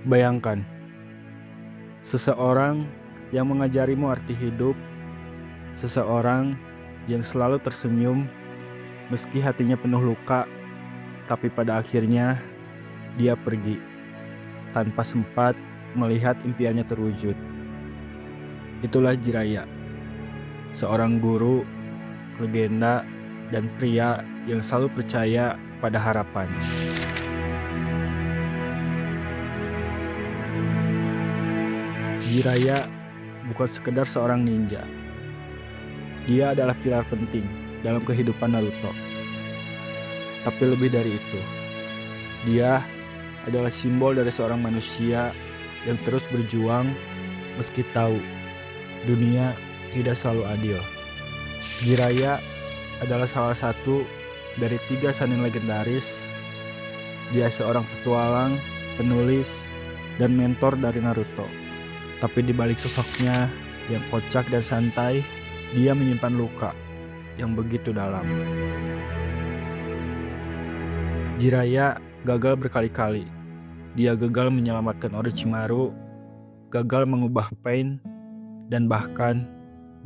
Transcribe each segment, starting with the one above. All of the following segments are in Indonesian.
Bayangkan, seseorang yang mengajarimu arti hidup, seseorang yang selalu tersenyum meski hatinya penuh luka, tapi pada akhirnya dia pergi tanpa sempat melihat impiannya terwujud. Itulah Jiraya, seorang guru, legenda, dan pria yang selalu percaya pada harapan. Jiraya bukan sekedar seorang ninja. Dia adalah pilar penting dalam kehidupan Naruto. Tapi lebih dari itu, dia adalah simbol dari seorang manusia yang terus berjuang meski tahu dunia tidak selalu adil. Jiraya adalah salah satu dari 3 Sannin legendaris. Dia seorang petualang, penulis, dan mentor dari Naruto. Tapi di balik sosoknya yang kocak dan santai, dia menyimpan luka yang begitu dalam. Jiraya gagal berkali-kali. Dia gagal menyelamatkan Orochimaru, gagal mengubah Pain, dan bahkan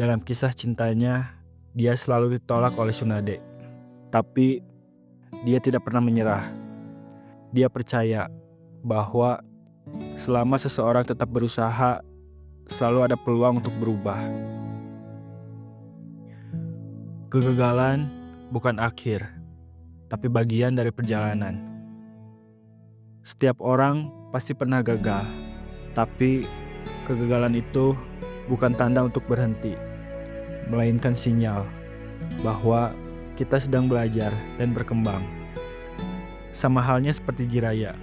dalam kisah cintanya, dia selalu ditolak oleh Tsunade. Tapi dia tidak pernah menyerah. Dia percaya bahwa selama seseorang tetap berusaha, selalu ada peluang untuk berubah. Kegagalan bukan akhir, tapi bagian dari perjalanan. Setiap orang pasti pernah gagal, tapi kegagalan itu bukan tanda untuk berhenti, melainkan sinyal bahwa kita sedang belajar dan berkembang. Sama halnya seperti Jiraya,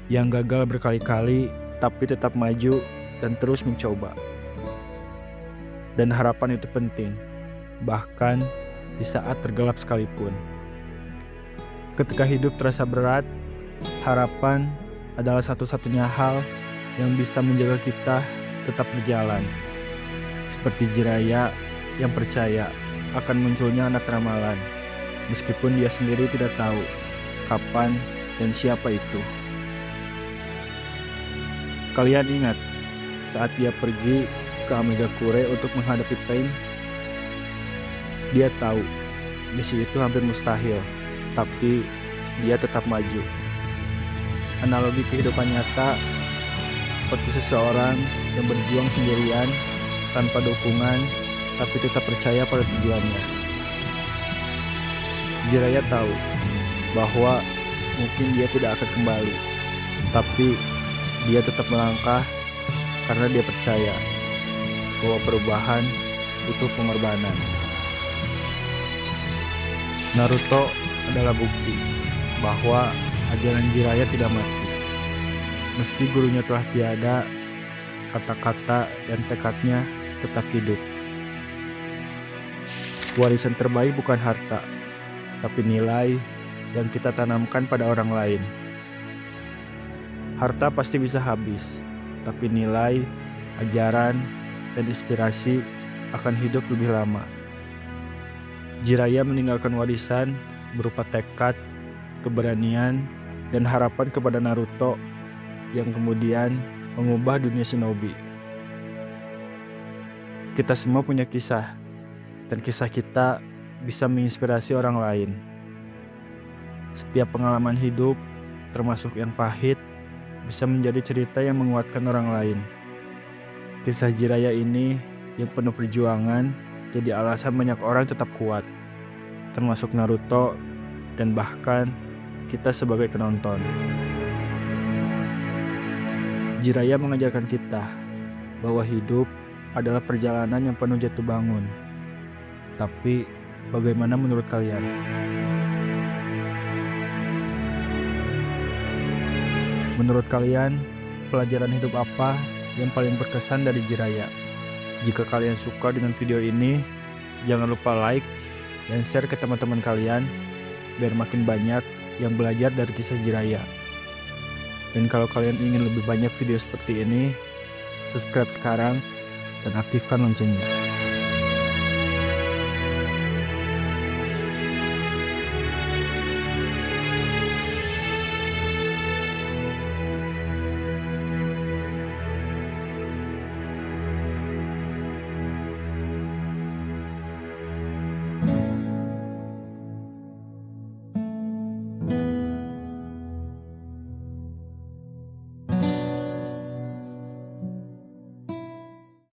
yang gagal berkali-kali tapi tetap maju dan terus mencoba. Dan harapan itu penting, bahkan di saat tergelap sekalipun. Ketika hidup terasa berat, harapan adalah satu-satunya hal yang bisa menjaga kita tetap berjalan. Seperti Jiraya yang percaya akan munculnya anak ramalan, meskipun dia sendiri tidak tahu kapan dan siapa itu. Kalian ingat saat dia pergi ke Amigakure untuk menghadapi Pain? Dia tahu misi itu hampir mustahil, tapi dia tetap maju. Analogi kehidupan nyata seperti seseorang yang berjuang sendirian tanpa dukungan, tapi tetap percaya pada tujuannya. Jiraya tahu bahwa mungkin dia tidak akan kembali, tapi dia tetap melangkah karena dia percaya bahwa perubahan butuh pengorbanan. Naruto adalah bukti bahwa ajaran Jiraya tidak mati. Meski gurunya telah tiada, kata-kata dan tekadnya tetap hidup. Warisan terbaik bukan harta, tapi nilai yang kita tanamkan pada orang lain. Harta pasti bisa habis, tapi nilai, ajaran, dan inspirasi akan hidup lebih lama. Jiraya meninggalkan warisan berupa tekad, keberanian, dan harapan kepada Naruto yang kemudian mengubah dunia shinobi. Kita semua punya kisah, dan kisah kita bisa menginspirasi orang lain. Setiap pengalaman hidup, termasuk yang pahit, bisa menjadi cerita yang menguatkan orang lain. Kisah Jiraya ini yang penuh perjuangan jadi alasan banyak orang tetap kuat, termasuk Naruto dan bahkan kita sebagai penonton. Jiraya mengajarkan kita bahwa hidup adalah perjalanan yang penuh jatuh bangun. Tapi bagaimana menurut kalian? Menurut kalian, pelajaran hidup apa yang paling berkesan dari Jiraya? Jika kalian suka dengan video ini, jangan lupa like dan share ke teman-teman kalian biar makin banyak yang belajar dari kisah Jiraya. Dan kalau kalian ingin lebih banyak video seperti ini, subscribe sekarang dan aktifkan loncengnya.